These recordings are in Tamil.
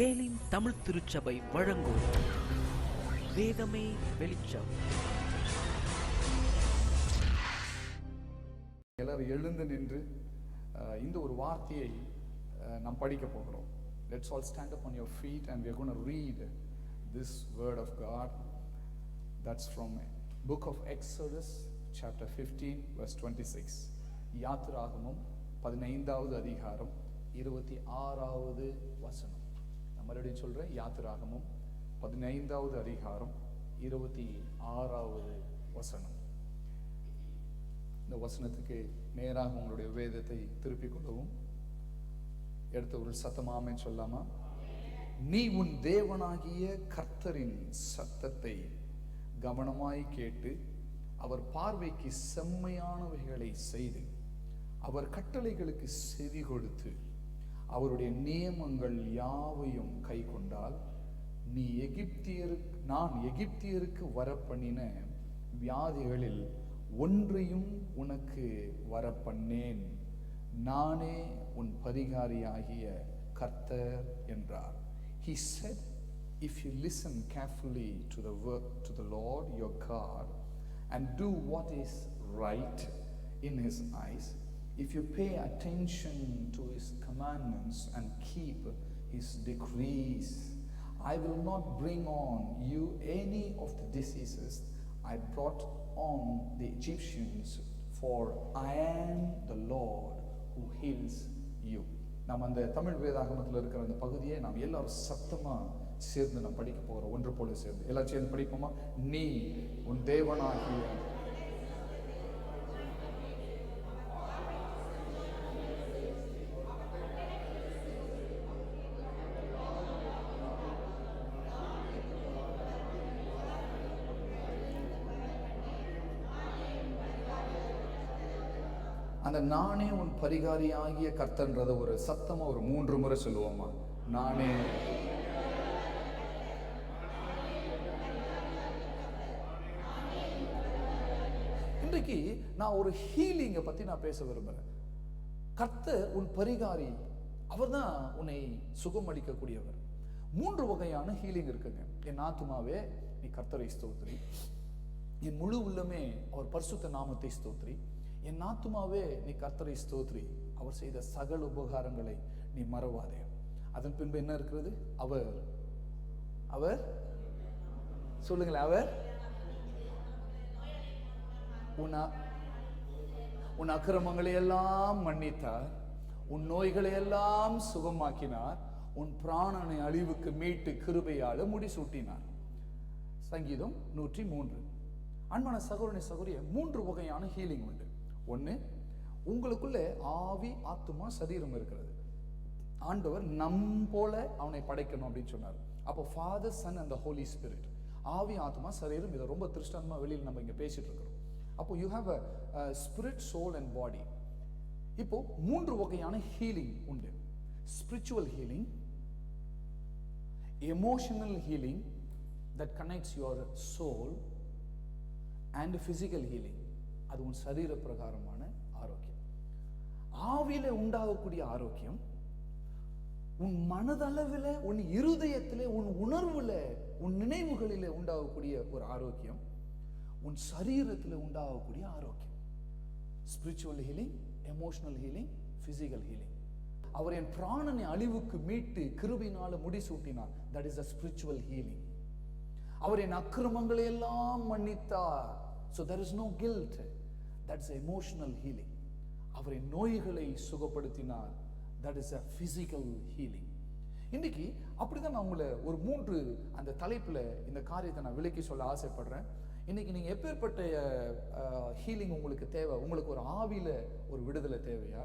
ஏலின் தமிழ் திருச்சபை வழங்கும் வேதமே வெளிச்சம். எல்லாரும் எழுந்து நின்று இந்த ஒரு வார்த்தையை நாம் படிக்க போகிறோம். Let's all stand up on your feet and we are going to read this word of God. That's from book of Exodus chapter 15 verse 26. யாத்திராகமம் 15வது அதிகாரம் 26வது வசனம். நான் மறுபடியும் சொல்றேன், யாத்திராகமம் 15வது அதிகாரம் 26வது வசனம். இந்த வசனத்துக்கு நேராக உங்களுடைய வேதத்தை திருப்பிக் கொள்ளவும். எடுத்த ஒரு சத்தமாமே சொல்லாமா? நீ உன் தேவனாகிய கர்த்தரின் சத்தத்தை கவனமாய் கேட்டு அவர் பார்வைக்கு செம்மையானவைகளை செய்து அவர் கட்டளைகளுக்கு செவி கொடுத்து அவருடைய நியமங்கள் யாவையும் கை கொண்டால் நீ நான் எகிப்தியருக்கு வரப்பண்ணின வியாதிகளில் ஒன்றையும் உனக்கு வரப்பண்ணேன். நானே உன் பரிகாரியாகிய கர்த்தர் என்றார். He said, if you listen carefully to the Lord your God and do what is right in his eyes, if you pay attention to his commandments and keep his decrees, I will not bring on you any of the diseases I brought on the Egyptians, for I am the Lord who heals you. நாம் அந்த தமிழ் வேதாகமத்தில் இருக்கிற அந்த பகுதியை நாம் எல்லாரும் சத்தமா சேர்ந்து நாம் படிக்க போகிறோம். ஒன்று போல சேர்ந்து எல்லாரும் சேர்ந்து படிப்போமா? நீ உன் தேவனாகிய அந்த நானே உன் பரிகாரியாகிய கர்த்தன்றத ஒரு சத்தமா ஒரு 3 முறை சொல்லுவோமா? நானே. இன்றைக்கு நான் ஒரு ஹீலிங்கை பத்தி நான் பேச விரும்புறேன். கர்த்தர் உன் பரிகாரி, அவர் தான் உன்னை சுகம் அளிக்கக்கூடியவர். 3 வகையான ஹீலிங் இருக்குங்க. என் ஆத்துமாவே நீ கர்த்தரை ஸ்தோத்திரி, என் முழு உள்ளமே அவர் பரிசுத்த நாமத்தை ஸ்தோத்திரி, என் ஆத்துமாவே நீ கர்த்தரை ஸ்தோத்திரி, அவர் செய்த சகல உபகாரங்களை நீ மறவாதே. அதன் பின்பு என்ன இருக்கிறது? அவர் சொல்லுங்களேன், அவர் உன் அக்கிரமங்களை எல்லாம் மன்னித்தார், உன் நோய்களை எல்லாம் சுகமாக்கினார், உன் பிராணனை அழிவுக்கு மீட்டு கிருபையால முடிசூட்டினார். சங்கீதம் 103. அன்பான சகோதரனை சகோதரிய, 3 வகையான ஹீலிங் உண்டு. ஒன்று, உங்களுக்குள்ள ஆவி ஆத்துமா சரீரம் இருக்கிறது. ஆண்டவர் நம் போல அவனை படைக்கணும் அப்படின்னு சொன்னார். அப்போ father, son and the holy spirit, ஆவி ஆத்மா சரீரம், இதை ரொம்ப திருஷ்டமா வெளியில் நம்ம இங்கே பேசிட்டு இருக்கிறோம். அப்போ you have a spirit, soul and body. இப்போ 3 வகையான ஹீலிங் உண்டு. Spiritual healing, emotional healing that connects your soul, and physical healing, அது உன் சரீர பிரகாரமான ஆரோக்கியம். ஆவியில உண்டாகக்கூடிய ஆரோக்கியம் உன் மனதளவில், உன் இருதயத்திலே, உன் உணர்வுல, உன் நினைவுகளிலே உண்டாகக்கூடிய ஒரு ஆரோக்கியம், உன் சரீரத்தில் உண்டாகக்கூடிய ஆரோக்கியம். Spiritual healing, emotional healing, physical healing. அவர் என் பிராணனை அழிவுக்கு மீட்டு கிருபையினால முடிசூட்டினார். That is a spiritual healing. அவர் என் அக்கிரமங்களை எல்லாம் மன்னித்தார். So there is no guilt. That's emotional healing. அவர் என் நோய்களை சுகப்படுத்தினார். That is a physical healing. இன்னைக்கு அப்படிதான் நான் உங்களை ஒரு 3 அந்த தலைப்புல இந்த காரியத்தை நான் விளக்கி சொல்ல ஆசைப்படுறேன். இன்னைக்கு நீங்க எப்பேற்பட்ட ஹீலிங் உங்களுக்கு தேவை? உங்களுக்கு ஒரு ஆவியில ஒரு விடுதலை தேவையா,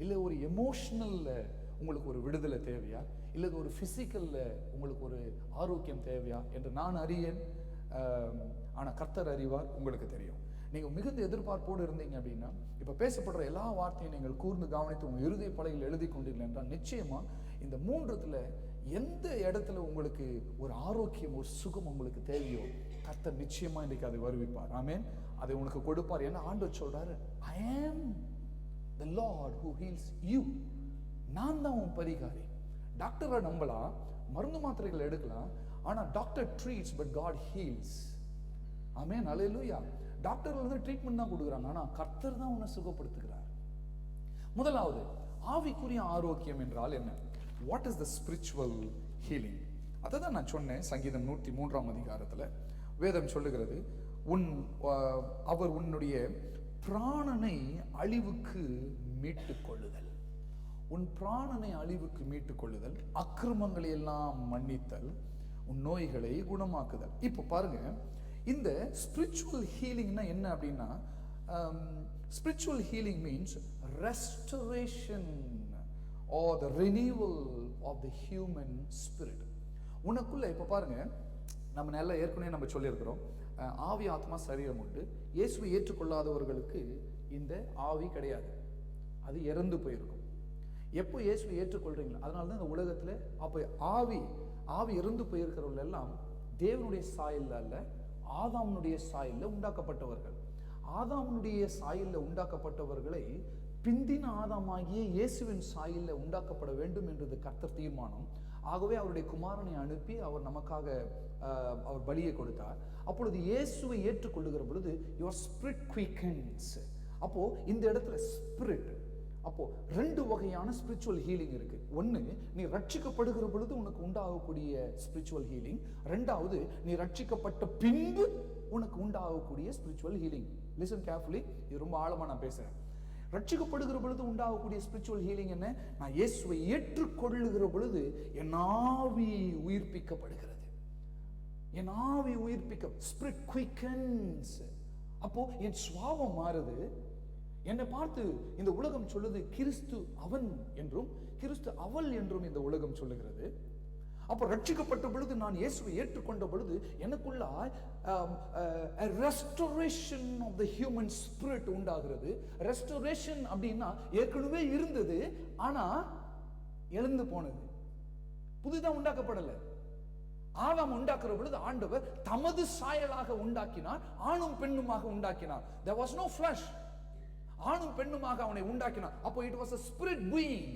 இல்லை ஒரு எமோஷனல்ல உங்களுக்கு ஒரு விடுதலை தேவையா, இல்லை ஒரு பிசிக்கல்ல உங்களுக்கு ஒரு ஆரோக்கியம் தேவையா என்று நான் அறியேன். ஆனால் கர்த்தர் அறிவார், உங்களுக்கு தெரியும். நீங்கள் மிகுந்த எதிர்பார்ப்போடு இருந்தீங்க அப்படின்னா, இப்போ பேசப்படுற எல்லா வார்த்தையும் நீங்கள் கூர்ந்து கவனித்து உங்கள் இருதய பலகையில் எழுதி கொண்டீர்கள் என்றால் நிச்சயமா இந்த 3த்துல எந்த இடத்துல உங்களுக்கு ஒரு ஆரோக்கியம், ஒரு சுகம் உங்களுக்கு தேவையோ கர்த்தர் நிச்சயமா இன்றைக்கு அதை வருவிப்பார். ஆமென். அதை உங்களுக்கு கொடுப்பார். ஏன்னா ஆண்டவர் சொல்றாரு, I am the Lord who heals you. நான் தான் உன் பரிகாரி. டாக்டரை நம்பலாம், மருந்து மாத்திரைகள் எடுக்கலாம், ஆனா doctor treats but God heals. ஆமென், அல்லேலூயா. டாக்டர்கள் வந்து ட்ரீட்மெண்ட் தான் கொடுக்குறாங்க, ஆனா கர்த்தர் தான் உன்னை சுகப்படுத்துகிறார். முதலாவது ஆவிக்குரிய ஆரோக்கியம் என்றால் என்ன? What is the spiritual healing? அதை தான் நான் சொன்னேன். சங்கீதம் 103ஆம் அதிகாரத்துல வேதம் சொல்லுகிறது, அவர் உன்னுடைய பிராணனை அழிவுக்கு மீட்டுக் கொள்ளுதல். உன் பிராணனை அழிவுக்கு மீட்டுக் கொள்ளுதல், அக்கிரமங்களை எல்லாம் மன்னித்தல், உன் நோய்களை குணமாக்குதல். இப்போ பாருங்க, இந்த ஸ்பிரிச்சுவல் ஹீலிங்னா என்ன அப்படின்னா, spiritual healing means restoration or the renewal of the human spirit. உனக்குள்ள இப்ப பாருங்க, நம்ம நல்லா ஏற்கனவே நம்ம சொல்லியிருக்கிறோம், ஆவி ஆத்மா சரீரம் உண்டு. இயேசுவை ஏற்றுக்கொள்ளாதவர்களுக்கு இந்த ஆவி கிடையாது, அது இறந்து போயிருக்கும். எப்போ இயேசுவை ஏற்றுக்கொள்றீங்களோ, அதனால தான் இந்த உலகத்துல அப்ப ஆவி இறந்து போயிருக்கிறவர்கள் எல்லாம் தேவனுடைய சாயல்ல அல்ல, ஆதாமுடைய சாயல்ல உண்டாக்கப்பட்டவர்கள். ஆதாமுடைய சாயல்ல உண்டாக்கப்பட்டவர்களை பிந்தின ஆதாமாகிய இயேசுவின் சாயல்ல உண்டாக்கப்பட வேண்டும் என்றது கர்த்தர் தீர்மானம். ஆகவே அவருடைய குமாரனை அனுப்பி அவர் நமக்காக அவர் பலியை கொடுத்தார். அப்பொழுது இயேசுவை ஏற்றுக்கொள்ளுகிற பொழுது your spirit quickens. அப்போ இந்த இடத்துல ஸ்பிரிட், அப்போ ரெண்டு வகையான ஸ்பிரிச்சுவல் ஹீலிங் இருக்கு. ஒன்னு, நீ ரட்சிக்கப்படுகிற பொழுது உனக்கு உண்டாகக்கூடிய ஸ்பிரிச்சுவல் ஹீலிங். ரெண்டாவது, நீ ரட்சிக்கப்பட்ட பின்பு உனக்கு உண்டாகக்கூடிய ஸ்பிரிச்சுவல் ஹீலிங். லிசன் கேர்ஃபுல்லி, இது ரொம்ப ஆழமா நான் பேசுறேன். ரட்சிக்கப்படுகிற பொழுது உண்டாகக்கூடிய ஸ்பிரிச்சுவல் ஹீலிங் என்ன? நான் இயேசுவை ஏற்றுக்கொள்ளுகிற பொழுது என் ஆவி உயிர்ப்பிக்கப்படுகிறது. என் ஆவி உயிர்ப்பிக்க, ஸ்பிரிட் குயிக்கன்ஸ். அப்போ என் சுவாவம் மாறுது. என்னை பார்த்து இந்த உலகம் சொல்லுது கிறிஸ்து அவன் என்றும் கிறிஸ்து அவள் என்றும் இந்த உலகம் சொல்லுகிறது. அப்போ ரட்சிக்கப்பட்ட பொழுது, நான் இயேசுவை ஏற்றுக்கொண்ட பொழுது எனக்குள்ள restoration of the human spirit உண்டாகிறது. ரெஸ்டோரேஷன் அப்படின்னா ஏற்கனவே இருந்தது, ஆனா எழுந்து போனது, புதிதா உண்டாக்கப்படல. ஆதாம் உண்டாக்குற பொழுது ஆண்டவர் தமது சாயலாக உண்டாக்கினார், ஆணும் பெண்ணுமாக உண்டாக்கினார். There was no flesh. ஆணும் பெண்ணுமாக அவனை உண்டாக்கினார். அப்போ it was a spirit being.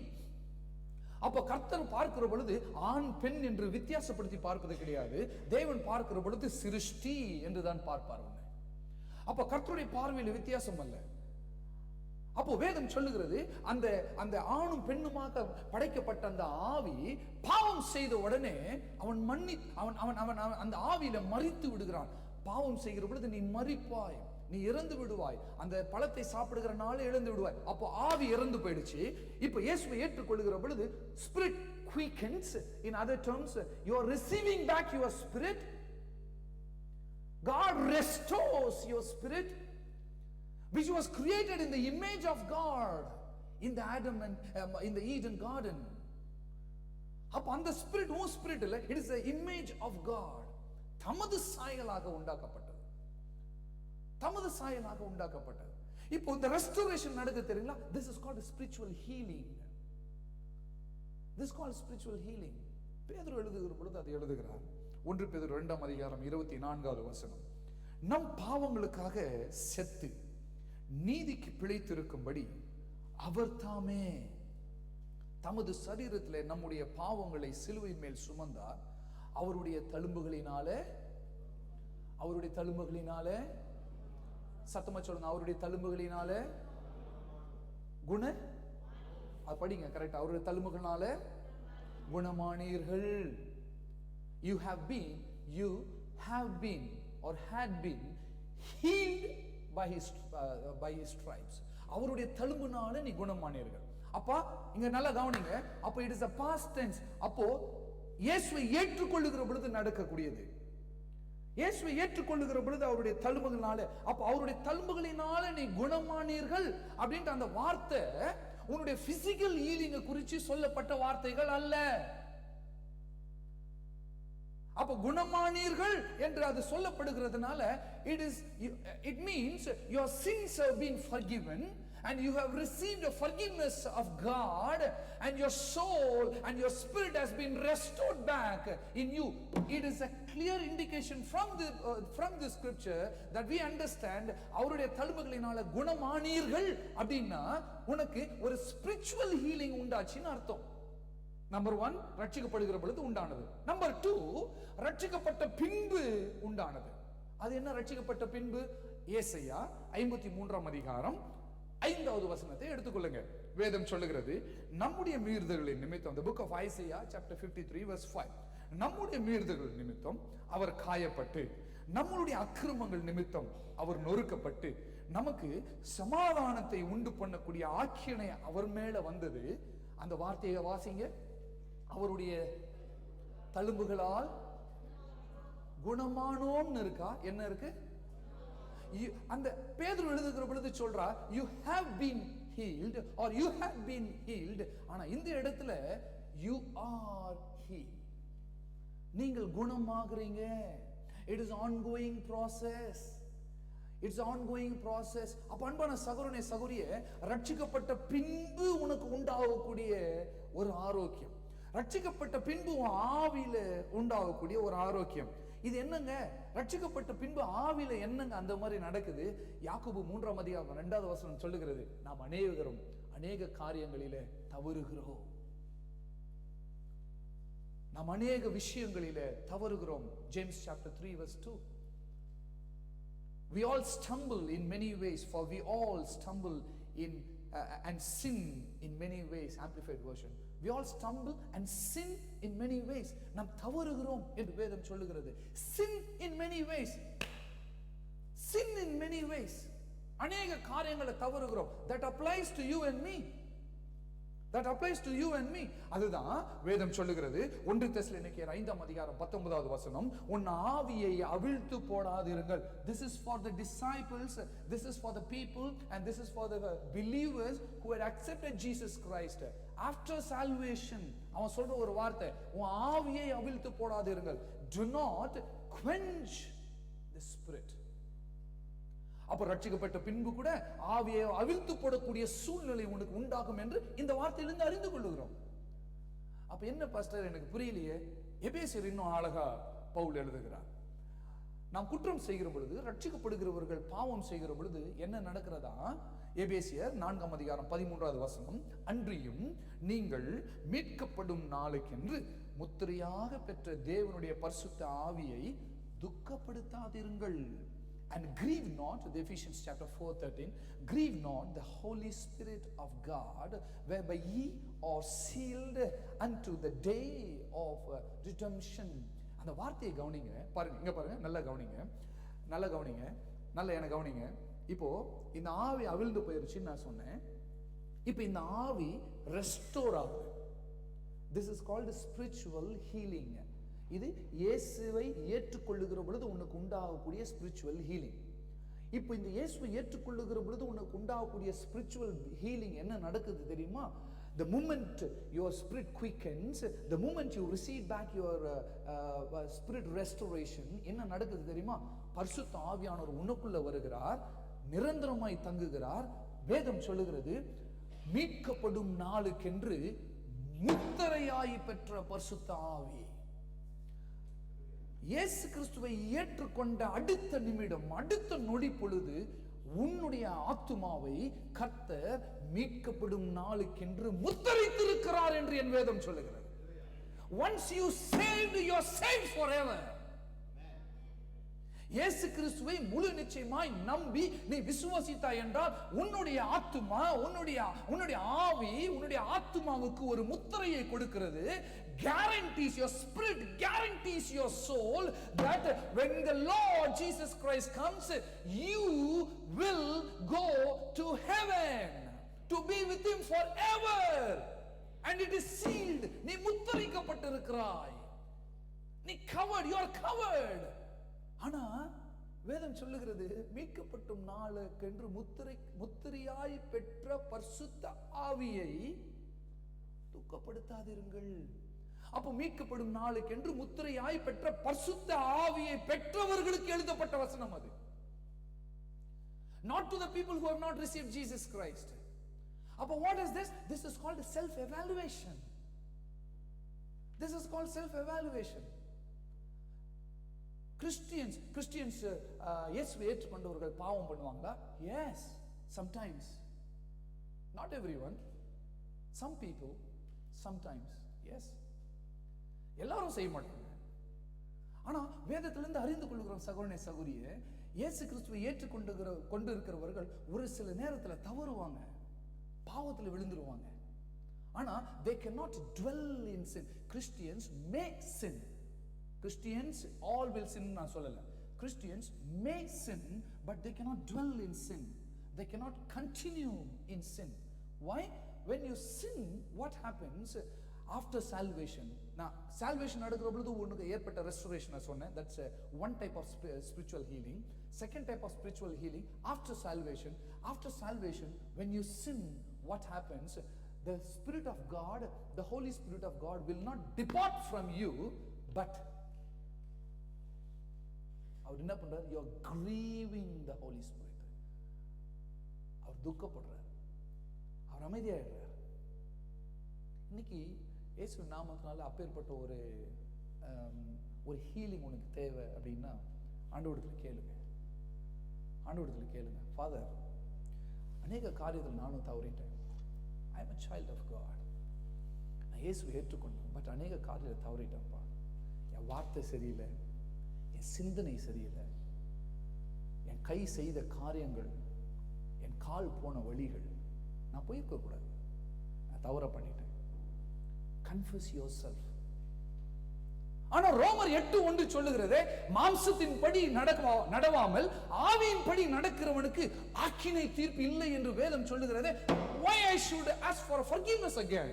அப்போ கர்த்தர் பார்க்கிற பொழுது ஆண் பெண் என்று வித்தியாசப்படுத்தி பார்ப்பது கிடையாது. தேவன் பார்க்கிற பொழுது சிருஷ்டி என்றுதான் பார்ப்பார். அப்போ கர்த்தருடைய பார்வையில் வித்தியாசம் அல்ல. அப்போ வேதம் சொல்லுகிறது, அந்த ஆணும் பெண்ணுமாக படைக்கப்பட்ட அந்த ஆவி பாவம் செய்த உடனே அவன் அந்த ஆவியில மரித்து விடுகிறான். பாவம் செய்கிற பொழுது நீ மரிப்பாய், நீ இறந்து விடுவாய், அந்த பழத்தை சாப்பிடுகிற நாளே இறந்து விடுவாய். அப்போ ஆவி இறந்து போயிடுச்சு. இப்போ இயேசுவை ஏற்றுக்கொள்ளுகிற பொழுது spirit குயிக்கன்ஸ். In other terms, you are receiving back your spirit. God restores your spirit, which was created in the image of God in the Adam and in the Eden garden. அப்ப அந்த ஸ்பிரிட் உன் ஸ்பிரிட் இல்ல, it is the image of God. தமது சாயலாக உண்டாக்கப்பட்டது, தமது சாயலாக உண்டாக்கப்பட்டது. இப்போ இந்த ரெஸ்டோரேஷன் நடக்க தெரியுங்களா? This is called spiritual healing. This is called spiritual healing. பேதுரு எழுதுகிற பொழுது அதை எழுதுகிறார். 1 பேதுரு 2ஆம் அதிகாரம் 24வது வசனம், நம் பாவங்களுக்காக செத்து நீதிக்கு பிழைத்திருக்கும்படி அவர் தாமே தமது சரீரத்திலே நம்முடைய பாவங்களை சிலுவையின் மேல் சுமந்தார். அவருடைய தழும்புகளினாலே சத்தமா சொல்லுங்க, அவருடைய தழும்புகளினாலே படிங்க கரெக்ட், அவருடைய தழும்புகளினாலே குணமானீர்கள். You have been or had been healed by his stripes. அவருடைய தழும்பினாலே நீ குணமானீர்கள். அப்பா இங்க நல்லா கவனிங்க. அப்போ it is a past tense. அப்போ இயேசுவை ஏற்றுக்கொள்ளுகிற பொழுது நடக்கக்கூடியது. இயேசுவை ஏற்றுக்கொள்ளுகிற பொழுது அவருடைய தழும்புகளினாலே, அப்ப அவருடைய தழும்புகளினாலே நீ குணமானீர்கள் அப்படின்ற அந்த வார்த்தை உன்னுடைய பிசிக்கல் ஹீலிங்கை குறித்து சொல்லப்பட்ட வார்த்தைகள் அல்ல. அப்ப குணமானீர்கள் என்று அது சொல்லப்படுகிறதுனால it means your sins have been forgiven and you have received the forgiveness of God and your soul and your spirit has been restored back in you. It is a clear indication from the scripture that we understand அவருடைய தழும்புகளினால குணமானீர்கள் அப்படின்னா உனக்கு ஒரு spiritual healing உண்டாச்சுன்னு அர்த்தம். நம்பர் 1 ரட்சிக்கப்படுகிற பொழுது உண்டானது. நம்பர் 2 ரட்சிக்கப்பட்ட பின்பு உண்டானது. அது என்ன ரட்சிக்கப்பட்ட பின்பு? ஏசாயா 53ஆம் அதிகாரம் 5வது வசனத்தை எடுத்துக்கொள்ளுங்க. வேதம் சொல்லுகிறது, நம்முடைய மீறுதல்களின் நிமித்தம், the book of Isaiah chapter 53 verse 5, நம்முடைய மீறுதல்கள் நிமித்தம் அவர் காயப்பட்டு, நம்மளுடைய அக்கிரமங்கள் நிமித்தம் அவர் நொறுக்கப்பட்டு, நமக்கு சமாதானத்தை உண்டு பண்ணக்கூடிய ஆக்கினை அவர் மேல வந்தது. அந்த வார்த்தையை வாசிங்க. அவருடைய தழும்புகளால் குணமானோம்னு இருக்கா? என்ன இருக்கு? அந்த பேதுரு எழுதுகிற பொழுது சொல்றா, you have been healed or you have been healed. ஆனா இந்த இடத்துல you are healed. நீங்கள் குணமாகறீங்க. It is ongoing process. It's ongoing process. அப்ப அன்பான சகோதரனே சகோதரியே, ரட்சிக்கப்பட்ட பின்பு உனக்கு உண்டாகக்கூடிய ஒரு ஆரோக்கியம், ரட்சிக்கப்பட்ட பின்பு ஆவியில உண்டாகக்கூடிய ஒரு ஆரோக்கியம், இது என்னங்க? ரட்சிக்கப்பட்ட பின்பு ஆவியில என்னங்க அந்த மாதிரி நடக்குது? யாக்கோபு 3ஆம் அதிகாரம் 2வது வசனம் சொல்லுகிறது, நாம் அநேக காரியங்களிலே தவறுகிறோம். நாம் அநேக விஷயங்களிலே தவறுகிறோம். James chapter 3 verse 2. We all stumble in many ways, for we all stumble in and sin in many ways. Amplified version. We all stumble and sin in many ways. நாம் தவறுகிறோம் என்று வேதம் சொல்லுகிறது. Sin in many ways. Sin in many ways. அநேக காரியங்களை தவறுகிறோம். That applies to you and me. That applies to you and me. அதுதான் வேதம் சொல்லுகிறது. 1 தெசலோனிக்கேயர் 5ஆம் அதிகாரம் 19வது வசனம், உன் ஆவியை அவிழ்த்து போடாதிருங்கள். This is for the disciples, this is for the people, and this is for the believers who had accepted Jesus Christ. After salvation, அவன் சொல்ற ஒரு வார்த்தை, உன் ஆவியை அவிழ்த்து போடாதிருங்கள். Do not quench the spirit. அப்ப ரட்சிக்கப்பட்ட பின்பு கூட ஆவியை அவிழ்த்து போடக்கூடிய சூழ்நிலை உனக்கு உண்டாகும் என்று இந்த வார்த்தையிலிருந்து அறிந்து கொள்ளுகிறோம். அப்ப என்ன பாஸ்டர், எனக்கு புரியலையே. எபேசியர் இன்னும் அழகா பவுல் எழுதுகிறார். நாம் குற்றம் செய்கிற பொழுது, ரட்சிக்கப்படுகிறவர்கள் பாவம் செய்கிற பொழுது என்ன நடக்கிறதா? எபேசியர் 4ஆம் அதிகாரம் 13வது வசனம், அன்றியும் நீங்கள் மீட்கப்படும் நாளுக்கென்று முத்திரையாக பெற்ற தேவனுடைய பரிசுத்த ஆவியை துக்கப்படுத்தாதிருங்கள். And grieve not, the Ephesians chapter 4:13, grieve not the Holy Spirit of God, whereby ye are sealed unto the day of redemption. அந்த வார்த்தையை கவனிங்க. பாருங்க, இங்க பாருங்க, நல்லா கவனிங்க, நல்லா என்ன கவனிங்க. இப்போ இந்த ஆவி அவிழ்ந்து போயிருச்சுன்னு நான் சொன்னேன். இப்போ இந்த ஆவி ரெஸ்டோர் ஆகுது. This is called spiritual healing. இது இயேசுவை ஏற்றுக்கொள்ளுகிற பொழுது உனக்கு உண்டாகக்கூடிய ஸ்பிரிச்சுவல் ஹீலிங். இப்போ இந்த இயேசுவை ஏற்றுக்கொள்ளுகிற பொழுது உனக்கு உண்டாகக்கூடிய ஸ்பிரிச்சுவல் ஹீலிங் என்ன நடக்குது தெரியுமா? The moment your spirit quickens, the moment you receive back your spirit restoration, என்ன நடக்குது தெரியுமா? பரிசுத்த ஆவியானவர் உனக்குள்ள வருகிறார், நிரந்தரமாய் தங்குகிறார். வேதம் சொல்லுகிறது, மீட்கப்படும் நாளுக்கென்று முத்திரையாய் பெற்ற பரிசுத்த ஆவி. இயேசு கிறிஸ்துவை ஏற்றுக்கொண்ட அடுத்த நிமிடம், அடுத்த நொடி பொழுது உன்னுடைய ஆத்துமாவை கர்த்தர் மீட்கப்படும் நாளுக்கென்று முத்திரைத்திருக்கிறார் என்று என் வேதம் சொல்லுகிறது. Once you saved, you are saved forever. இயேசு கிறிஸ்துவை முழு நிச்சயமாய் நம்பி நீ விசுவாசித்தாய் என்றால் உன்னுடைய ஆத்துமா, உன்னுடைய ஆவி, உன்னுடைய ஆத்துமாவுக்கு ஒரு முத்திரையை கொடுக்கிறது. Guarantees your spirit, guarantees your soul that when the Lord Jesus Christ comes, you will go to heaven to be with him forever, and it is sealed. நீ முத்திரைக்கப்பட்டிருக்கிறாய், நீ covered, you are covered. ஆனா வேதம் சொல்லுகிறது, மீட்கப்படும் நாளுக்கென்று முத்திரையாய் பெற்ற பரிசுத்த ஆவியை துக்கப்படுத்தாதிருங்கள். அப்போ மீட்கப்படும் நாளுக்கென்று முத்திரையாய் பெற்ற பரிசுத்த ஆவியை பெற்றவர்களுக்கு எழுதப்பட்ட வசனம் அது. Not to the people who have not received Jesus Christ. அப்போ what is this? This is called self evaluation. This is called self evaluation. Christians இயேசுவை ஏற்றுக்கொண்டவர்கள் பாவம் பண்ணுவாங்களா? Yes, sometimes. Not everyone. Some people sometimes. Yes, எல்லாரும் செய்ய மாட்டாங்க. ஆனா வேதத்திலிருந்து அறிந்து கொள்கிறோம் சகோதரனே சகோதரியே, இயேசு கிறிஸ்துவை கொண்டு இருக்கிறவர்கள் ஒரு சில நேரத்துல தவறுவாங்க, பாவத்துல விழுந்துருவாங்க. ஆனா they cannot dwell in sin. Christians may sin. Christians all will sin நான் சொல்லல. Christians may sin, but they cannot dwell in sin. They cannot continue in sin. Why? When you sin, what happens after salvation? Now salvation நடக்கிற பொழுது உனக்கு ஏற்பட்ட restoration நான் சொன்னேன். That's one type of spiritual healing. Second type of spiritual healing after salvation. After salvation, when you sin, what happens? The Spirit of God, the Holy Spirit of God will not depart from you, but அவர் என்ன பண்றார்? You are grieving the Holy Spirit. அவர் துக்கப்படுறார், அவர் அமைதியாயிடுறார். இன்னைக்கு இயேசு நாமத்தினால அப்பேற்பட்ட ஒரு ஹீலிங் உனக்கு தேவை அப்படின்னா ஆண்டவரிடத்துல கேளுங்க. ஆண்டவரிடத்துல கேளுங்க. ஃபாதர், அநேக காரியத்தில் நானும் தவறிட்டேன். I am a child of God. நான் இயேசுவை ஏற்றுக்கொண்டேன், பட் அநேக காரியத்தில் தவறிட்டேன்ப்பா. என் வார்த்தை சரியில்லை, என் சிந்தனை சரியில்லை, என் கை செய்த காரியங்கள், என் கால் போன வழிகள், நான் போயிருக்க கூடாது, நான் தவற பண்ணிட்டேன். Confess yourself. ஆனா ரோமர் 8:1 சொல்லுகிறது, மாம்சத்தின் படி நடவாமல் ஆவியின் படி நடக்கிறவனுக்கு ஆக்கினை தீர்ப்பு இல்லை என்று வேதம் சொல்லுகிறது. Why I should ask for forgiveness again?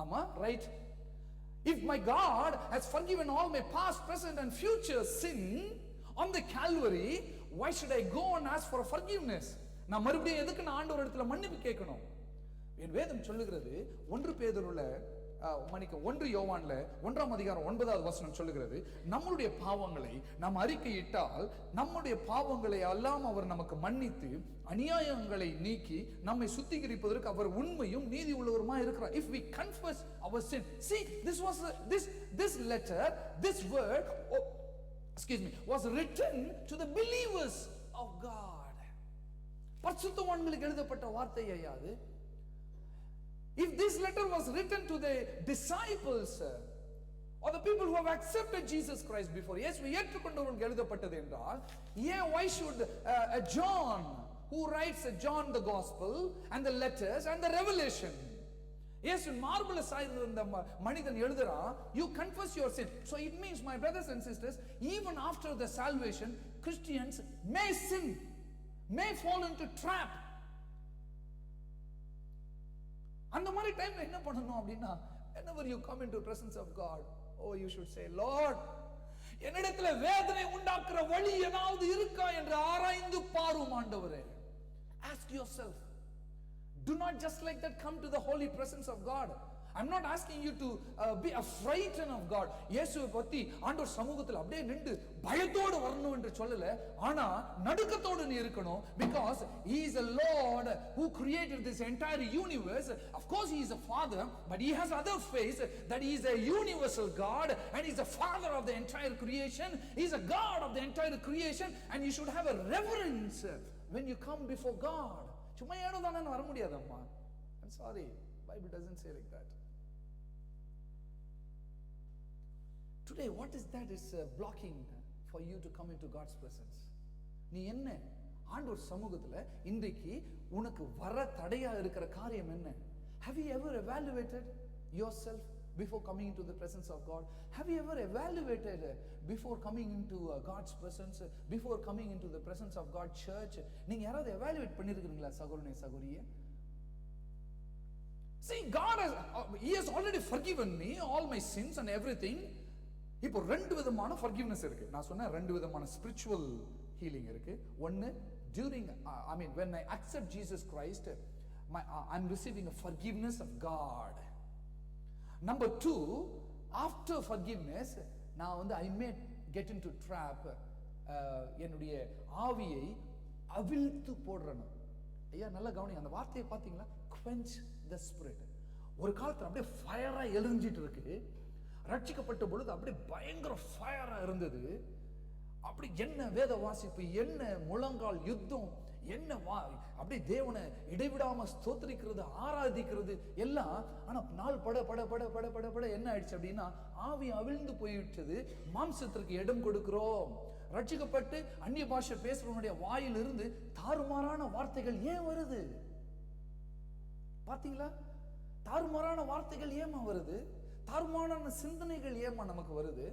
ஆமா, right? If my God has forgiven all my past, present and future sin on the Calvary, why should I go and ask for forgiveness? நான் மறுபடியும் எதுக்கு நான் ஆண்டவர் இடத்துல மன்னிப்பு கேட்கணும்? என் வேதம் சொல்லுகிறது 1 யோவான்ல 1ஆம் அதிகாரம் 9வது வசனம் சொல்லுகிறது, நம்முடைய பாவங்களை நாம் அறிக்கையிட்டால் நம்முடைய பாவங்களை எல்லாம் அவர் நமக்கு மன்னித்து அநியாயங்களை நீக்கி நம்மை சுத்திகரிப்பதற்கு அவர் உண்மையும் நீதி உள்ளவருமாய் இருக்கிறார். If we confess our sin, see, this letter, this word, was written to the believers of God. பரிசுத்தவான்களுக்கு எழுதப்பட்ட வார்த்தை ஐயாது. If this letter was written to the disciples or the people who have accepted Jesus Christ before, yes, we ஏற்றுக்கொண்டவர்களுக்கு எழுதப்பட்டது என்றால், why should John, who writes John the gospel and the letters and the revelation, yes, marvelous ஆயிருந்த மனிதன் எழுதுறான், you confess your sin. So it means, my brothers and sisters, even after the salvation, Christians may sin, may fall into trap. அந்த மாதிரி டைம்ல என்ன பண்ணணும் அப்படின்னா, whenever you come into the presence of God, oh, you should say, Lord, என்னிடத்துல வேதனை உண்டாக்குற வழி ஏதாவது இருக்கா என்று ஆராய்ந்து பாரும் ஆண்டவரே. Ask yourself. Do not just like that come to the holy presence of God. I'm not asking you to be afraid of God. இயேசுவை பத்தி ஆண்டவர் சமூகத்தில் அப்படியே நின்று பயத்தோடு வரணும் என்று சொல்லல, ஆனா நடுக்கத்தோடு நீ இருக்கணும். Because he is a Lord who created this entire universe. Of course he is a father, but he has other face, that he is a universal God and he is the father of the entire creation. He is a God of the entire creation, and you should have a reverence when you come before God. சும்மா ஏனோ தானே வர முடியாதம்மா. I'm sorry, Bible doesn't say like that. Today, what is that is blocking for you to come into God's presence? நீ என்ன ஆண்டவர் சமூகத்துல இன்றைக்கு உனக்கு வர தடையா இருக்கிற காரியம் என்ன? Have you ever evaluated yourself before coming into the presence of God? Have you ever evaluated before coming into God's presence, before coming into the presence of God church? நீங்க யாராவது evaluate பண்ணிருக்கீங்களா சகோதரனே சகோதரியே? See, God he has already forgiven me all my sins and everything. இப்போ ரெண்டு விதமான forgiveness இருக்கு. நான் சொன்ன ரெண்டு விதமான spiritual healing இருக்கு. ஒன்னு, during when I accept Jesus Christ, I'm receiving a forgiveness of God. Number 2, after forgiveness, நான் I may get into trap, என்னுடைய ஆவியை அவிழ்த்து போடுறேன். ஐயா நல்லா கவனிங்க, அந்த வார்த்தையை பார்த்தீங்களா? quench the spirit. ஒரு காலத்துல அப்படியே ஃபயரா எரிஞ்சிட்டு இருக்கு. ரட்சிக்கப்பட்ட பொழுது அப்படியே பயங்கர ஃபயரா இருந்தது. அப்படி என்ன வேத வாசிப்பு, என்ன முழங்கால் யுத்தம், என்ன அப்படியே தேவனை இடைவிடாம ஸ்தோத்திரிக்கிறது, ஆராதிக்கிறது எல்லாம். ஆனா நாள் பட பட பட பட பட பட என்ன ஆயிடுச்சு அப்படின்னா, ஆவி அவிழ்ந்து போயிட்டது. மாம்சத்திற்கு இடம் கொடுக்கிறோம். ரட்சிக்கப்பட்டு அந்நிய பாஷை பேசுறவனுடைய வாயிலிருந்து தாறுமாறான வார்த்தைகள் ஏன் வருது? பாத்தீங்களா? தாறுமாறான வார்த்தைகள் ஏமா வருது? தாறுமாறான சிந்தனைகள் ஏமா நமக்கு வருது?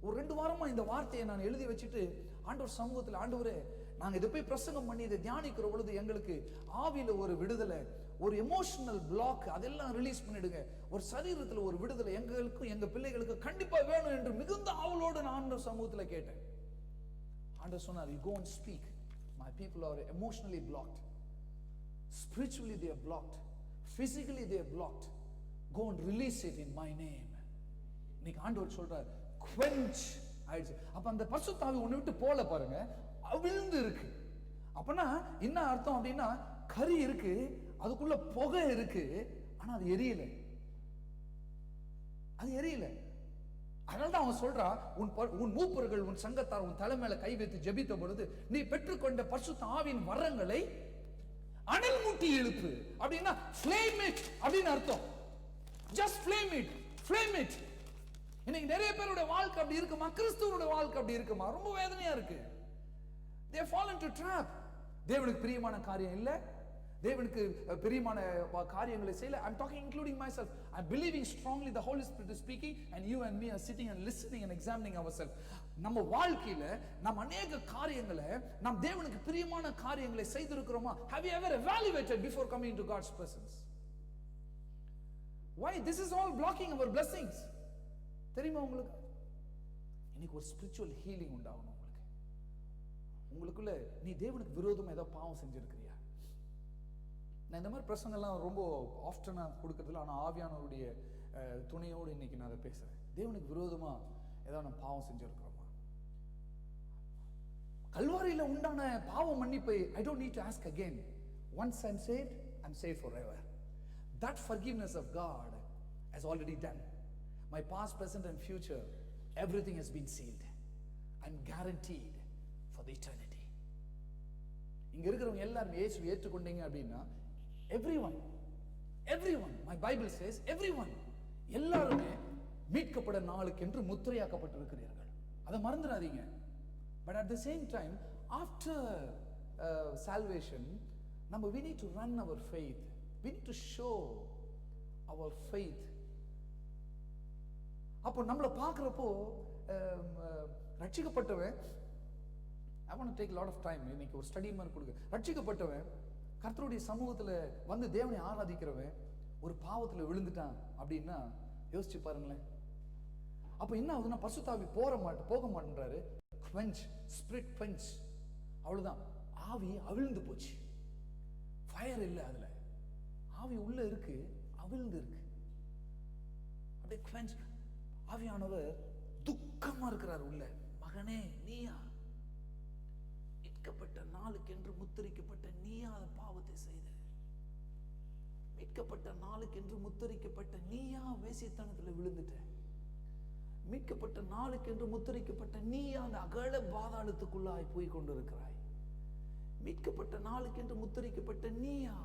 ஒரு 2 வாரமா இந்த வார்த்தையை நான் எழுதி வச்சுட்டு ஆண்டவர் சமூகத்தில், ஆண்டவரே நாங்க இதை போய் பிரசங்கம் பண்ணி இதை தியானிக்கிற பொழுது எங்களுக்கு ஆவியில ஒரு விடுதலை, ஒரு எமோஷனல் பிளாக் அதெல்லாம் ரிலீஸ் பண்ணிடுங்க, ஒரு சரீரத்துல ஒரு விடுதலை எங்களுக்கும் எங்க பிள்ளைகளுக்கு கண்டிப்பா வேணும் என்று மிகுந்த ஆவலோடு நான் ஆண்டவர் சமூகத்தில் கேட்டேன். ஆண்டவர் சொன்னார், you go and speak. My people are emotionally blocked. Spiritually they are blocked. Physically they are blocked. Go and release it in my name. இன்னைக்கு ஆண்டவர் சொல்றார், quench ஆயிடுச்சு. அப்ப அந்த பரிசுத்த ஆவி ஒண்ணு விட்டு போல பாருங்க, அவிழ்ந்து இருக்கு. அப்பனா என்ன அர்த்தம் அப்படின்னா, கரி இருக்கு, அதுக்குள்ள புகை இருக்கு, ஆனா அது எரியல. அது எரியல. அதனால்தான் அவன் சொல்றா, உன் மூப்பர்கள் உன் சங்கத்தார் உன் தலை மேல கை வைத்து ஜெபித்த பொழுது நீ பெற்றுக்கொண்ட பரிசுத்த ஆவியின் வரங்களை அனல் மூட்டி எழுப்பு. அப்படின்னா flame it அப்படின்னு அர்த்தம். just flame it, flame it. இன்னைக்கு நிறைய பேருடைய வாழ்க்கை அப்படி இருக்குமா? கிறிஸ்துவோட வாழ்க்கை அப்படி இருக்குமா? ரொம்ப வேதனையா இருக்கு. they fall into trap. தேவனுக்கு பிரியமான காரியம் இல்ல, தேவனுக்கு பிரியமான காரியங்களை செய்யல. I'm talking including myself. I'm believing strongly the Holy Spirit is speaking and you and me are sitting and listening and examining ourselves. நம்ம வாழ்க்கையில நாம் அநேக காரியங்களை, நாம் தேவனுக்கு பிரியமான காரியங்களை செய்திருக்கிறோமா? Have you ever evaluated before coming into God's presence? Why this is all blocking our blessings? தெரியுமா உங்களுக்கு? இன்னைக்கு ஒரு ஸ்பிரிச்சுவல் ஹீலிங் உண்டாகணும் உங்களுக்கு. உங்களுக்குள்ள நீ தேவனுக்கு விரோதமா ஏதோ பாவம் செஞ்சிருக்கிறியா? நான் இந்த மாதிரி பிரசங்கெல்லாம் ரொம்ப ஆஃப்டனா கொடுக்கறதில்ல, ஆனால் ஆவியானவருடைய துணையோடு இன்னைக்கு நான் அதை பேசுறேன். தேவனுக்கு விரோதமா ஏதாவது நம்ம பாவம் செஞ்சிருக்கிறோமா? கல்வாரியில உண்டான பாவ மன்னிப்பை I don't need to ask again. Once I'm saved, I'm saved forever. That forgiveness of God has already done. My past, present and future, everything has been sealed. I'm guaranteed for the eternity. இங்க இருக்கிறவங்க எல்லாரும் இயேசுவை ஏற்றுக்கொண்டீங்க அப்படின்னா, everyone, my Bible says everyone, எல்லாருமே மீட்கப்பட நாளுக்கு என்று முத்திரையாக்கப்பட்டிருக்கிறீர்கள். அதை மறந்துடாதீங்க. But at the same time, after salvation, we need to run our faith. We need to show our faith. அப்போ நம்மளை பார்க்குறப்போ ரட்சிக்கப்பட்டவன், I want to take a lot of time, இன்னைக்கு ஒரு ஸ்டடி மாதிரி கொடுக்க. ரட்சிக்கப்பட்டவன் கர்த்தருடைய சமூகத்துல வந்து தேவனை ஆராதிக்கிறவன் ஒரு பாவத்துல விழுந்துட்டான் அப்படின்னா யோசிச்சு பாருங்களேன். அப்ப என்ன ஆகுதுன்னா, பரிசுத்த ஆவி போக மாட்டேன்றாரு. quench, spirit quench, அவ்வளவுதான். ஆவி அவிழ்ந்து போச்சு. ஃபயர் இல்லை அதுல. ஆவி உள்ள இருக்கு, அவிழ்ந்து இருக்கு. அப்படியே quench. ஆவியானவர் துக்கமா இருக்கிறார் உள்ள. மகனே நீயா, மீட்கப்பட்ட நாளுக்கென்று முத்திரிக்கப்பட்ட நீயா பாவத்தை செய்த? மீட்கப்பட்ட நாளுக்கென்று முத்திரிக்கப்பட்ட நீயா வேசித்தனத்தில் விழுந்துட்ட? மீட்கப்பட்ட நாளுக்கென்று முத்திரிக்கப்பட்ட நீயா அந்த அகல பாதாளத்துக்குள்ளாய் போய் கொண்டிருக்கிறாய்? மீட்கப்பட்ட நாளுக்கென்று முத்திரிக்கப்பட்ட நீயா?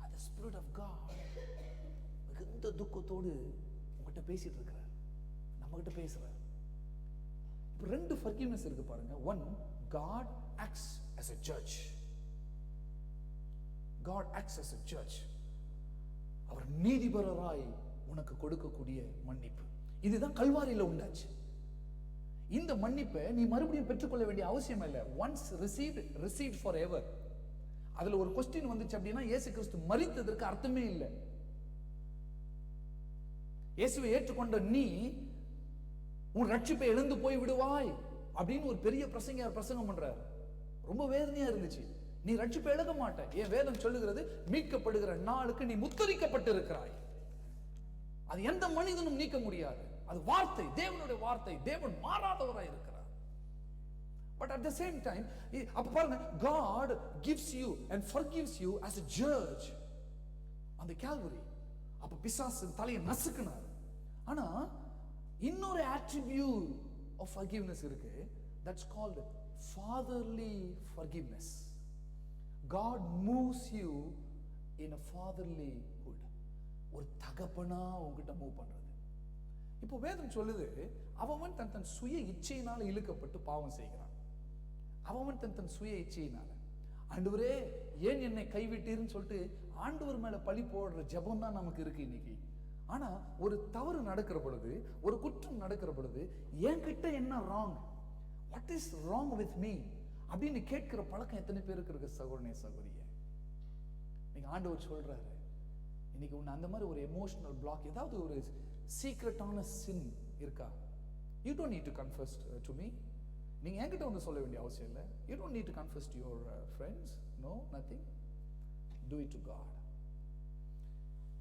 அந்த ஸ்பிரிட் ஆஃப் காட் மிகுந்த துக்கத்தோடு உங்ககிட்ட பேசிட்டு இருக்கிறார், நம்ம கிட்ட பேசுறார். இப்ப 2 forgiveness இருக்கு பாருங்க. One, God acts as a judge. God acts as a judge. அவர் நீதிபரராய் உனக்கு கொடுக்கக்கூடிய மன்னிப்பு. இதுதான் கல்வாரியில உண்டாச்சு. இந்த மன்னிப்பை நீ மறுபடியும் பெற்றுக்கொள்ள வேண்டிய அவசியம் இல்லை. Once received forever. அதுல ஒரு கொஸ்டின் வந்துச்சு அப்படின்னா, இயேசு கிறிஸ்து மரித்ததற்கு அர்த்தமே இல்லை. இயேசுவை ஏற்றுக்கொண்ட நீ உன் ரட்சிப்பை இழந்து போய் விடுவாய் அப்படின்னு ஒரு பெரிய பிரசங்கம் பண்றாரு. ரொம்ப வேதனையா இருந்துச்சு. நீ ரட்சிப்பை இழக்க மாட்ட. என் வேதம் சொல்லுகிறது, மீட்கப்படுகிற நாளுக்கு நீ முத்திரிக்கப்பட்டு இருக்கிறாய். அது எந்த மனிதனும் நீக்க முடியாது. அது வார்த்தை, தேவனுடைய வார்த்தை. தேவன் மாறாதவராய் இருக்கிறார். But at the same time அப்ப பாருங்க, God gives you and forgives you as a judge on the Calvary. அப்ப பிசாசு தலையை நசுக்குனார். ஆனா இன்னொரு attribute of forgiveness இருக்கு. That's called fatherly forgiveness. God moves you in a fatherlyhood. ஒரு தகப்பனா உங்ககிட்ட மூவ் பண்றது. இப்போ வேதம் சொல்லுது, அவன் தன் சுய இச்சையினால இழுக்கப்பட்டு பாவம் செய்கிறான். அவன் தன் சுய இச்சையினால. ஆண்டவரே ஏன் என்னை கைவிட்டீர்னு சொல்லிட்டு ஆண்டவர் மேல பழி போடுற ஜெபம் தான் நமக்கு இருக்கு இன்னைக்கு. ஆனா ஒரு தவறு நடக்கிற பொழுது, ஒரு குற்றம் நடக்கிற பொழுது, என்கிட்ட என்ன wrong, what is wrong with me அப்படின்னு கேட்கிற பழக்கம் எத்தனை பேருக்கு இருக்கு சகோதரனே சகோதரியே? நீங்க ஆண்டவர் சொல்றாரு, இன்னைக்கு உன்னை அந்த மாதிரி ஒரு எமோஷனல் பிளாக், ஏதாவது ஒரு சீக்ரெட்டான சின் இருக்கா? You don't need to confess to me. நீங்க என்கிட்ட வந்து சொல்ல வேண்டிய அவசியம் இல்லை. You don't need to confess to your friends. No, nothing. Do it to God.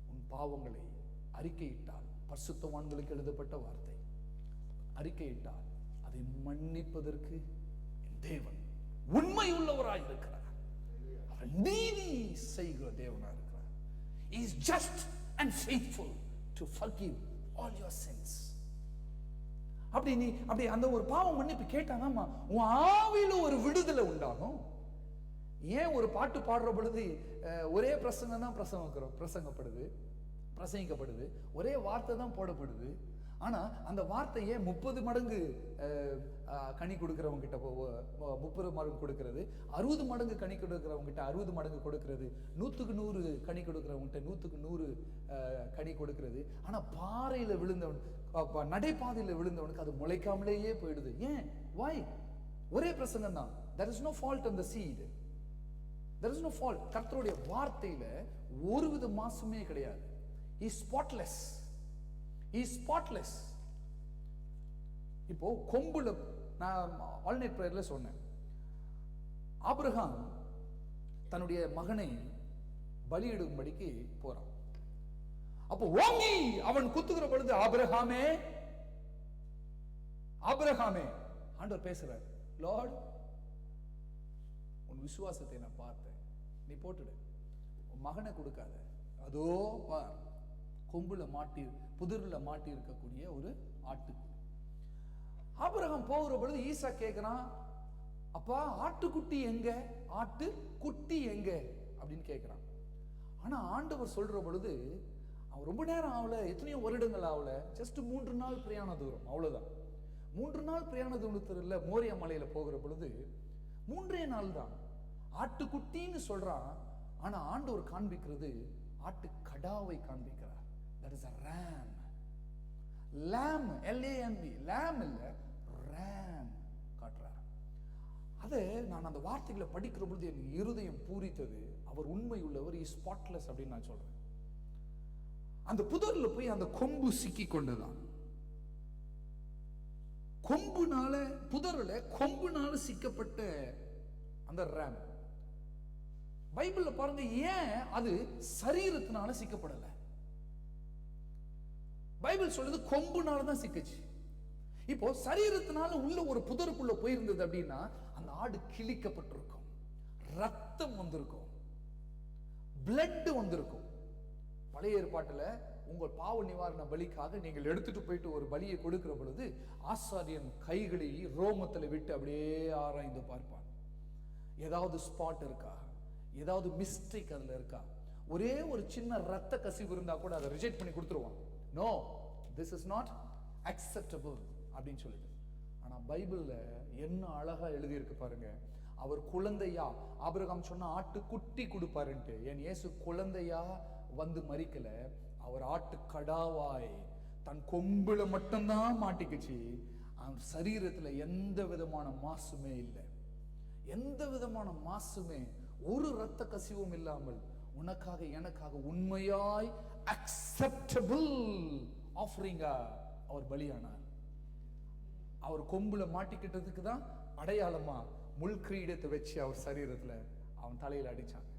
உன் பாவங்களை அறிக்கையிட்டால், பரிசுத்தவான்களுக்கு எழுதப்பட்ட வார்த்தை, அறிக்கையிட்டால் அதை மன்னிப்பதற்கு என் தேவன் உண்மை உள்ளவராய் இருக்கிறார். அவர் நீதி செய்கிற தேவனா இருக்கிறார். He is just and faithful to forgive all your sins. அப்படி அந்த ஒரு பாவம் மன்னிப்பு கேட்டாங்கம்மா, உன் ஆவியில ஒரு விடுதலை உண்டாகும். ஏன் ஒரு பாட்டு பாடுற பொழுது ஒரே பிரசங்கம் தான் பிரசங்கிக்கப்படுது, ஒரே வார்த்தை தான் போடப்படுது. ஆனா அந்த வார்த்தையே 30 மடங்கு கனி கொடுக்கிறவங்க கிட்ட 30 மடங்கு கொடுக்கிறது, 60 மடங்கு கனி கொடுக்கிறவங்க கிட்ட 60 மடங்கு கொடுக்கிறது, 100க்கு 100 கனி கொடுக்கிறவங்க கிட்ட 100க்கு 100 கனி கொடுக்கிறது. ஆனா பாறையில விழுந்தவன், நடைபாதையில விழுந்தவனுக்கு அது முளைக்காமலேயே போயிடுது. ஏன்? why? ஒரே பிரசங்கம் தான். there is no fault in the seed. there is no fault. கர்த்தருடைய வார்த்தையில ஒருவித மாசுமே கிடையாது. he is spotless. he is spotless. இப்போ கொம்புல, நான் ஆல்நைட் பிரேயர்ல சொன்னேன், ஆபிரகாம் தன்னுடைய மகனை பலியிடும்படிக்கு போறான். அப்போ ஓங்கி அவன் குத்துகிற பொழுது, ஆபிரகாமே ஆபிரகாமே, ஆண்டவர் பேசுறார், லார்ட் உன் விசுவாசத்தை நான் பார்த்தேன், நீ போட்டுடு, உன் மகனை கொடுக்காத. அதோ பார், கொம்புல மாட்டி புதிர்ல மாட்டி இருக்கக்கூடிய ஒரு ஆட்டு. ஆபிரகாம் போகிற பொழுது ஈசா கேட்கிறான், அப்பா ஆட்டுக்குட்டி எங்க, ஆட்டுக்குட்டி எங்க அப்படின்னு கேட்கிறான். ஆனா ஆண்டவர் சொல்ற பொழுது, அவன் ரொம்ப நேரம் ஆகல, எத்தனையோ வருடங்கள் ஆகல, ஜஸ்ட் 3 நாள் பிரயாண தூரம், அவ்வளவுதான். 3 நாள் பிரயாண தூரத்துல மோரியா மலையில போகிற பொழுது 3 நாள் தான். ஆட்டுக்குட்டின்னு சொல்றான். ஆனா ஆண்டவர் காண்பிக்கிறது ஆட்டு கடாவை காண்பிக்கிறார். that is a ram. lamb, lamb, lamb இல்ல, ram காட்டுறார். அது நான் அந்த வார்த்தைகளை படிக்கிற பொழுது என் இருதயம் பூரித்தது. அவர் உண்மை உள்ளவர், இஸ் ஸ்பாட்லெஸ் அப்படின்னு நான் சொல்றேன். அந்த புதர்ல போய் அந்த கொம்பு சிக்கி கொண்டதான். கொம்புனால, புதர்ல கொம்புனால சிக்கப்பட்ட அந்த ராம். பைபிள்ல பாருங்க, ஏன் அது சரீரத்தினால சிக்கப்படல? பைபிள் சொல்லுது கொம்புனால தான் சிக்கச்சு. இப்போ சரீரத்தினால உள்ள ஒரு புதருக்குள்ள போயிருந்தது அப்படின்னா அந்த ஆடு கிழிக்கப்பட்டிருக்கும், ரத்தம் வந்திருக்கும், பிளட் வந்திருக்கும். பழைய ஏற்பாட்டுல உங்கள் பாவ நிவாரண பலிக்காக நீங்கள் எடுத்துட்டு போயிட்டு ஒரு பலியை கொடுக்கிற பொழுது ஆசாரியன் கைகளை ரோமத்துல விட்டு அப்படியே ஆராய்ந்து பார்ப்பான். ஏதாவது ஸ்பாட் இருக்கா, ஏதாவது மிஸ்டேக் அதுல இருக்கா, ஒரே ஒரு சின்ன ரத்த கசிவு இருந்தா கூட அதை ரிஜெக்ட் பண்ணி கொடுத்துருவான். No, this is not acceptable அப்படின்னு சொல்லிட்டு. ஆனா பைபிள்ல என்ன அழகா எழுதி இருக்கு பாருங்க. அவர் குழந்தையா, ஆபிரகாம் சொன்ன ஆட்டுக்குட்டி கொடுப்பாருன்ட்டு, என் இயேசு குழந்தையா வந்து மரிக்கல, அவர் ஆட்டு கடாவாய் தன் கொம்புல மட்டும்தான் மாட்டிக்கிச்சு. அவன் சரீரத்துல எந்த விதமான மாசுமே இல்லை, எந்த விதமான மாசுமே, ஒரு ரத்த கசிவும் இல்லாமல் உனக்காக எனக்காக உண்மையாய் அக்செப்டபிள் ஆஃபரிங்கா அவர் பலியானார். அவர் கொம்புல மாட்டிக்கிட்டதுக்கு தான் அடையாளமா முள் கிரீடத்தை வச்சு அவர் சரீரத்துல அவன் தலையில அடிச்சாங்க.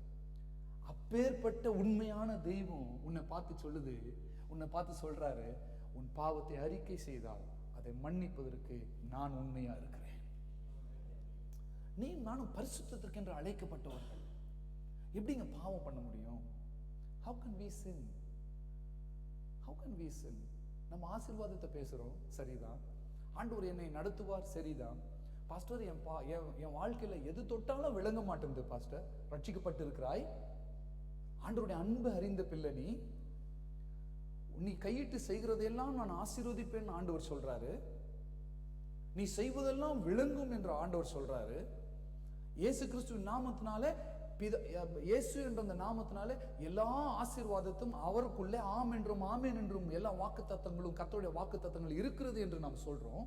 அப்பேற்பட்ட உண்மையான தெய்வம் உன்னை பார்த்து சொல்லுது, உன்னை பார்த்து சொல்றாரு, உன் பாவத்தை அறிக்கை செய்தால் அதை மன்னிப்பதற்கு நான் உண்மையா இருக்கிறேன். நீ நானும் பரிசுத்தத்திற்கு என்று அழைக்கப்பட்டவர்கள். எப்படிங்க பாவம் பண்ண முடியும்? How can we sin? How can we sin? நம்ம ஆசீர்வாதத்தை பேசுறோம், சரிதான். ஆண்டவர் என்னை நடத்துவார், சரிதான். பாஸ்டர் என் வாழ்க்கையில எது தொட்டாலும் விளங்க மாட்டேங்குது பாஸ்டர். ரட்சிக்கப்பட்டு இருக்கிறாய், ஆண்டவருடைய அன்பு அறிந்த பிள்ளை, நீ கையிட்டு செய்கிறதெல்லாம் நான் ஆசீர்வதிப்பேன் ஆண்டவர் சொல்றாரு. நீ செய்வதெல்லாம் விளங்கும் என்று ஆண்டவர் சொல்றாரு. இயேசு கிறிஸ்துவின் நாமத்தினாலே, இயேசு என்ற அந்த நாமத்தினாலே எல்லா ஆசீர்வாதத்தும் அவருக்குள்ளே ஆம் என்றும் ஆமேன் என்றும் எல்லா வாக்குத்தத்தங்களும் கர்த்தருடைய வாக்குத்தத்தங்கள் இருக்கிறது என்று நாம் சொல்றோம்.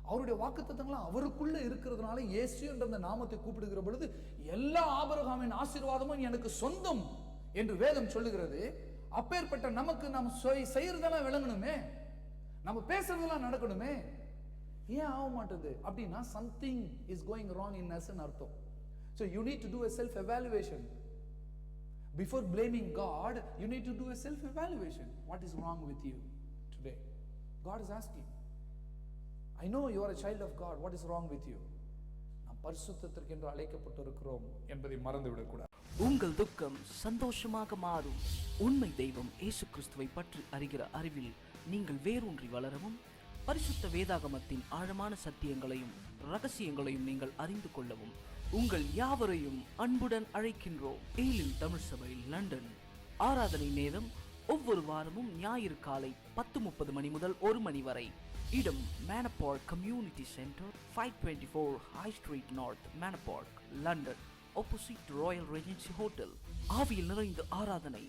அவருடைய வாக்குத்தத்தங்களும் அவருக்குள்ள இருக்கிறதுனால இயேசு என்ற அந்த நாமத்தை கூப்பிடுகிற பொழுது எல்லா ஆபிரகாமின் ஆசீர்வாதமும் எனக்கு சொந்தம் என்று வேதம் சொல்லுகிறது. அப்பேற்பட்ட நமக்கு நாம் செய்யறதெல்லாம் விளங்கணுமே, நம்ம பேசுறதெல்லாம் நடக்கணுமே. ஏன் ஆக மாட்டேது அப்படின்னா something is going wrong in us ன்னு அர்த்தம். So you need to do a self evaluation before blaming God. You need to do a self evaluation. What is wrong with you today? God is asking. I know you are a child of God. What is wrong with you? நாம் பரிசுத்தத்திற்கு என்று அழைக்கப்பட்டிருக்கிறோம் என்பதை மறந்து விடக்கூடாது. உங்கள் துக்கம் சந்தோஷமாக மாறும். உண்மை தெய்வம் இயேசு கிறிஸ்துவை பற்றி அறிகிற அறிவில் நீங்கள் வேரூன்றி வளரவும், பரிசுத்த வேதாகமத்தின் ஆழமான சத்தியங்களையும் ரகசியங்களையும் நீங்கள் அறிந்து கொள்ளவும் உங்கள் யாவரையும் அன்புடன் அழைக்கின்றோம். ஏலிம் தமிழ் சபை லண்டன். ஆராதனை நேரம் ஒவ்வொரு வாரமும் ஞாயிறு காலை 10:30 மணி முதல் 1 மணி வரை. இடம் Manor Park Community Centre, 524 High Street North, Manor Park, London, opposite Royal Regency Hotel. ஆவியில் நிறைந்த ஆராதனை,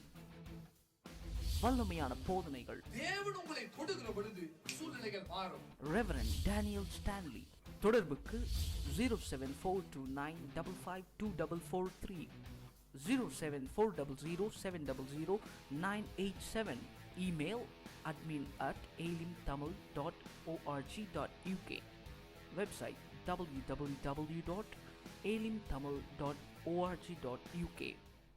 வல்லமையான போதனைகள், தேவன் உங்களை தொடுகிற பொழுது சூழ்நிலைகள் மாறும். Reverend Daniel Stanley. தொடர்புக்கு 07429552443, 07400700987. Email admin@elimtamil.org.uk. Website www.elimtamil.org.uk.